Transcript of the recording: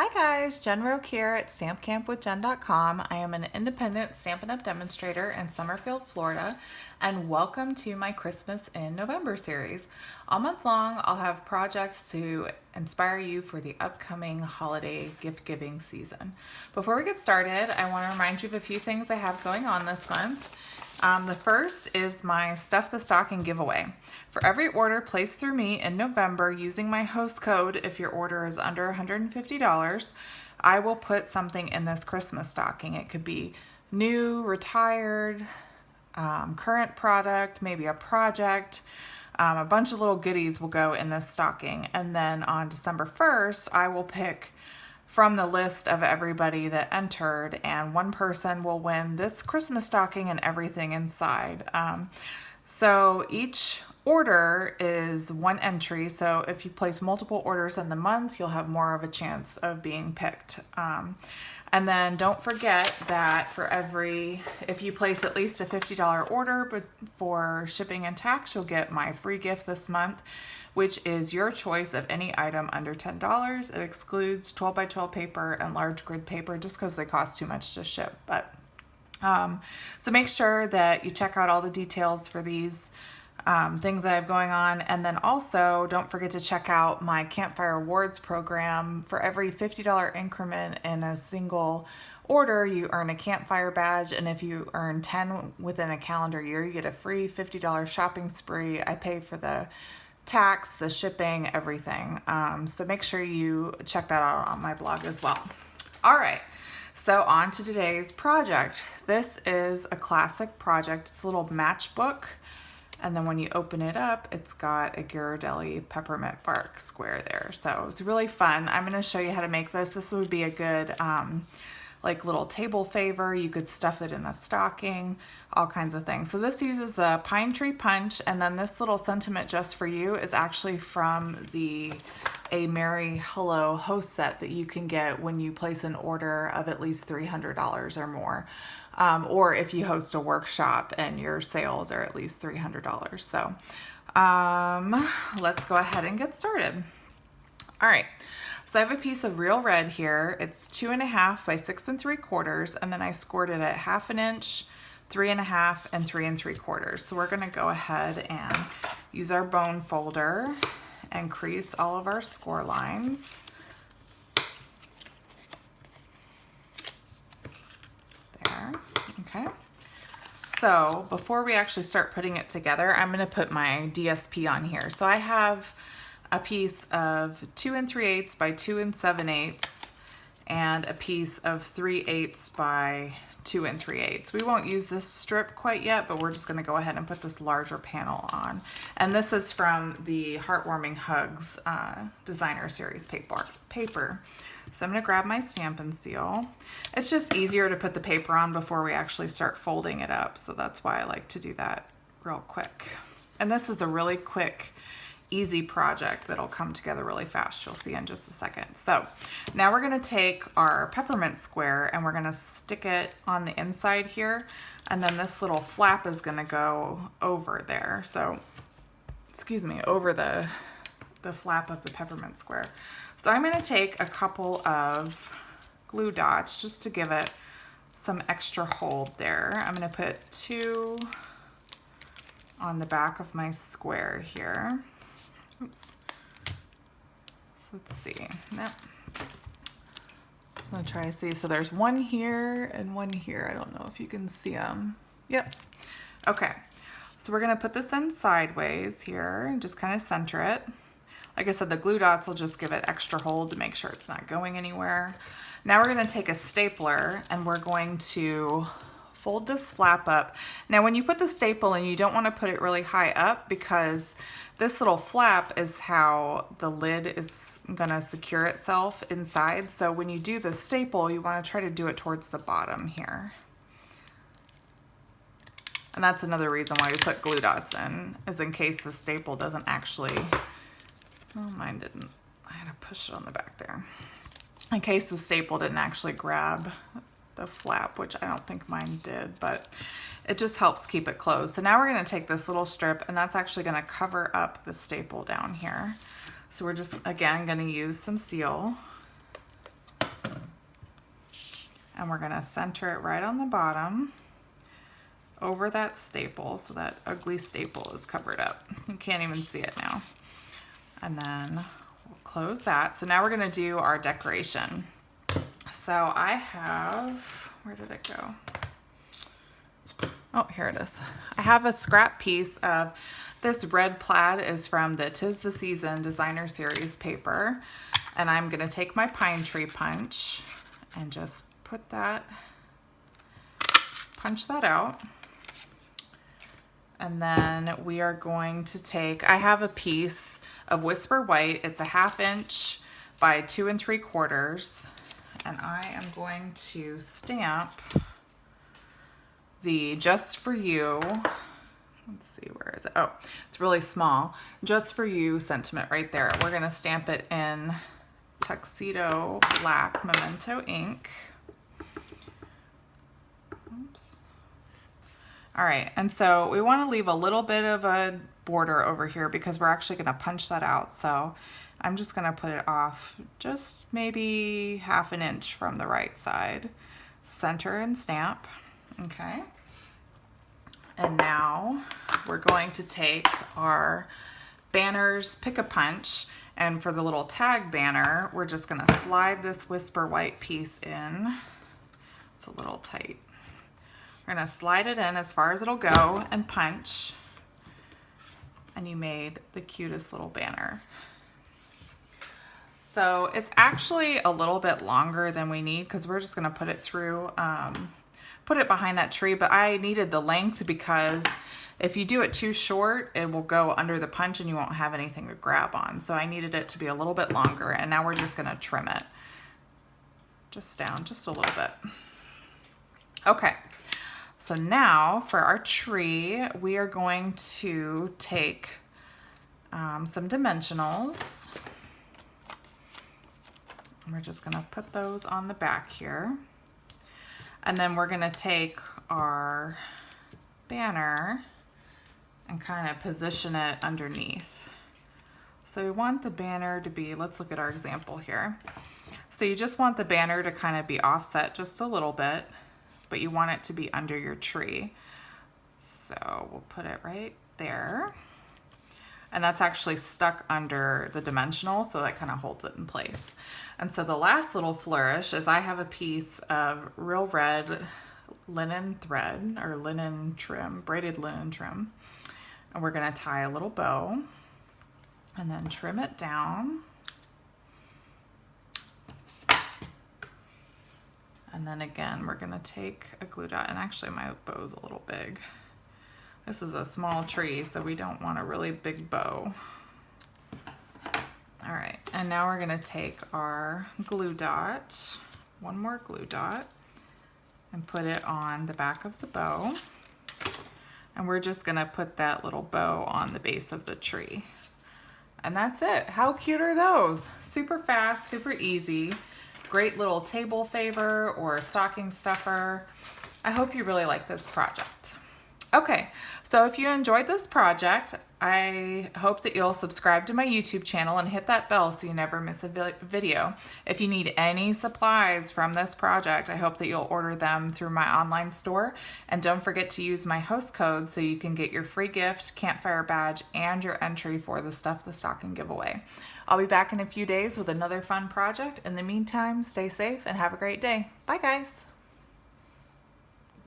Hi guys, Jen Roque here at stampcampwithjen.com. I am an independent Stampin' Up! Demonstrator in Summerfield, Florida, and welcome to my Christmas in November series. All month long, I'll have projects to inspire you for the upcoming holiday gift-giving season. Before we get started, I want to remind you of a few things I have going on this month. The first is my Stuff the Stocking giveaway. For every order placed through me in November using my host code, if your order is under $150, I will put something in this Christmas stocking. It could be new, retired, current product, maybe a project. A bunch of little goodies will go in this stocking. And then on December 1st, I will pick from the list of everybody that entered, and one person will win this Christmas stocking and everything inside. So each order is one entry, so if you place multiple orders in the month, you'll have more of a chance of being picked. And then don't forget that if you place at least a $50 order for shipping and tax, you'll get my free gift this month, which is your choice of any item under $10. It excludes 12 by 12 paper and large grid paper just because they cost too much to ship. So make sure that you check out all the details for these things that I have going on. And then also don't forget to check out my Campfire Awards program. For every $50 increment in a single order, you earn a Campfire Badge. And if you earn 10 within a calendar year, you get a free $50 shopping spree. I pay for the tax, the shipping, everything. So make sure you check that out on my blog as well. All right. So on to today's project. This is a classic project. It's a little matchbook. And then when you open it up, it's got a Ghirardelli peppermint bark square there. So it's really fun. I'm going to show you how to make this. This would be a good like little table favor. You could stuff it in a stocking, all kinds of things. So this uses the pine tree punch, and then this little sentiment just for you is actually from the A Merry Hello host set that you can get when you place an order of at least $300 or more. Or if you host a workshop and your sales are at least $300. So let's go ahead and get started. All right. So I have a piece of real red here. It's 2.5 by 6 3/4, and then I scored it at 1/2 inch, 3.5, and 3 3/4. So we're gonna go ahead and use our bone folder and crease all of our score lines. There, okay. So before we actually start putting it together, I'm gonna put my DSP on here. So I have a piece of 2 3/8 by 2 7/8 and a piece of 3/8 by 2 3/8. We won't use this strip quite yet, but we're just going to go ahead and put this larger panel on. And this is from the Heartwarming Hugs designer series paper. So I'm going to grab my Stampin' Seal. It's just easier to put the paper on before we actually start folding it up, so that's why I like to do that real quick. And this is a really quick, easy project that'll come together really fast. You'll see in just a second. So now we're going to take our peppermint square and we're going to stick it on the inside here, and then this little flap is going to go over there. So excuse me, over the flap of the peppermint square. So I'm going to take a couple of glue dots just to give it some extra hold there. I'm going to put 2 on the back of my square here. Oops. So let's see. Yep. I'm gonna try to see. So there's one here and one here. I don't know if you can see them. Yep. Okay. So we're gonna put this in sideways here and just kind of center it. Like I said, the glue dots will just give it extra hold to make sure it's not going anywhere. Now we're gonna take a stapler and we're going to fold this flap up. Now when you put the staple in, you don't want to put it really high up because this little flap is how the lid is going to secure itself inside. So when you do the staple, you want to try to do it towards the bottom here. And that's another reason why we put glue dots in, is in case the staple doesn't actually, oh, mine didn't. I had to push it on the back there. In case the staple didn't actually grab the flap, which I don't think mine did, but it just helps keep it closed. So now we're going to take this little strip, and that's actually going to cover up the staple down here. So we're just, again, going to use some seal and we're gonna center it right on the bottom over that staple, so that ugly staple is covered up. You can't even see it now. And then we'll close that. So now we're gonna do our decoration. So I have, where did it go? Oh, here it is. I have a scrap piece of this red plaid is from the 'Tis the Season Designer Series paper. And I'm gonna take my pine tree punch and just put that, punch that out. And then we are going to take, I have a piece of Whisper White. It's a 1/2 inch by 2 3/4. And I am going to stamp the Just For You, let's see, where is it? Oh, it's really small. Just For You sentiment right there. We're gonna stamp it in Tuxedo Black Memento ink. Oops. All right, and so we want to leave a little bit of a border over here because we're actually going to punch that out. So I'm just going to put it off just maybe 1/2 inch from the right side. Center and stamp. Okay. And now we're going to take our banners, pick a punch, and for the little tag banner, we're just going to slide this Whisper White piece in. It's a little tight. We're gonna slide it in as far as it'll go and punch. And you made the cutest little banner. So it's actually a little bit longer than we need because we're just gonna put it through, put it behind that tree, but I needed the length because if you do it too short, it will go under the punch and you won't have anything to grab on. So I needed it to be a little bit longer, and now we're just gonna trim it just down just a little bit. Okay. So now for our tree, we are going to take some dimensionals. And we're just gonna put those on the back here. And then we're gonna take our banner and kind of position it underneath. So we want the banner to be, let's look at our example here. So you just want the banner to kind of be offset just a little bit, but you want it to be under your tree. So we'll put it right there. And that's actually stuck under the dimensional, so that kind of holds it in place. And so the last little flourish is I have a piece of real red linen thread, or linen trim, braided linen trim. And we're gonna tie a little bow and then trim it down. And then again, we're gonna take a glue dot, and actually my bow's a little big. This is a small tree, so we don't want a really big bow. All right, and now we're gonna take our glue dot, one more glue dot, and put it on the back of the bow. And we're just gonna put that little bow on the base of the tree. And that's it. How cute are those? Super fast, super easy. Great little table favor or stocking stuffer. I hope you really like this project. Okay, so if you enjoyed this project, I hope that you'll subscribe to my YouTube channel and hit that bell so you never miss a video. If you need any supplies from this project, I hope that you'll order them through my online store. And don't forget to use my host code so you can get your free gift, Campfire Badge, and your entry for the Stuff the Stocking giveaway. I'll be back in a few days with another fun project. In the meantime, stay safe and have a great day. Bye, guys.